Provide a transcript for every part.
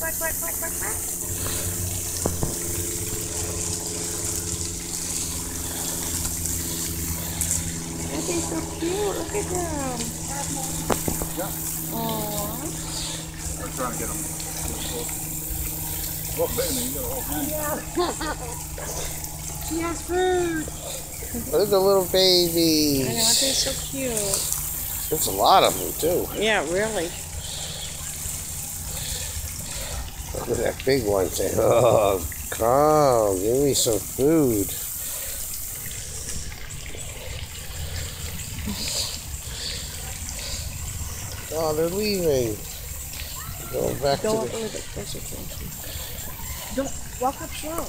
quack, quack, quack, quack, quack. Aren't they so cute? Look at them. Yeah. Aww. I'm trying to get them. Oh, baby, you got a whole thing. Yeah. She has food. Look at the little babies. I know, aren't they so cute? There's a lot of them, too. Yeah, really. Look at that big one saying, oh, come, give me some food. Oh, they're leaving. Going back Go to up a the... little bit closer to them. Don't walk up slow.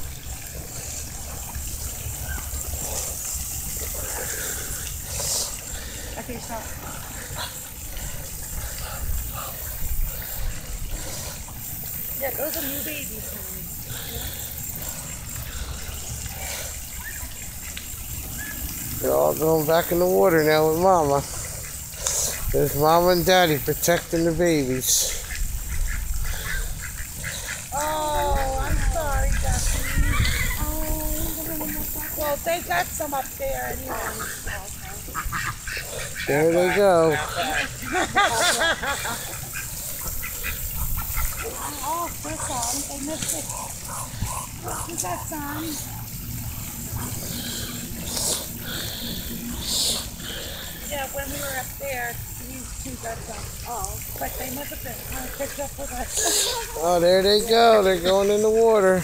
Okay, stop. Yeah, those are new babies, honey. They're all going back in the water now with Mama. There's Mama and Daddy protecting the babies. Oh, I'm sorry, Duffy. Oh, well, they got some up there anyway. There they go. Oh, there's some. They missed it. We got some. Yeah, when we were up there, these two got some. Oh, but they must have been picked up with us. Oh, there they go. They're going in the water.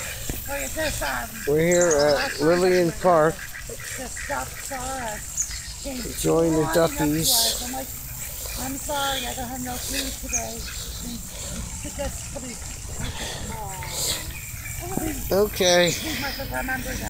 Oh, yeah, there's We're here at Lillian Park. Just stopped, saw us. Enjoying the duckies. I'm like, I'm sorry, I don't have no food today. Okay. He must have remembered that.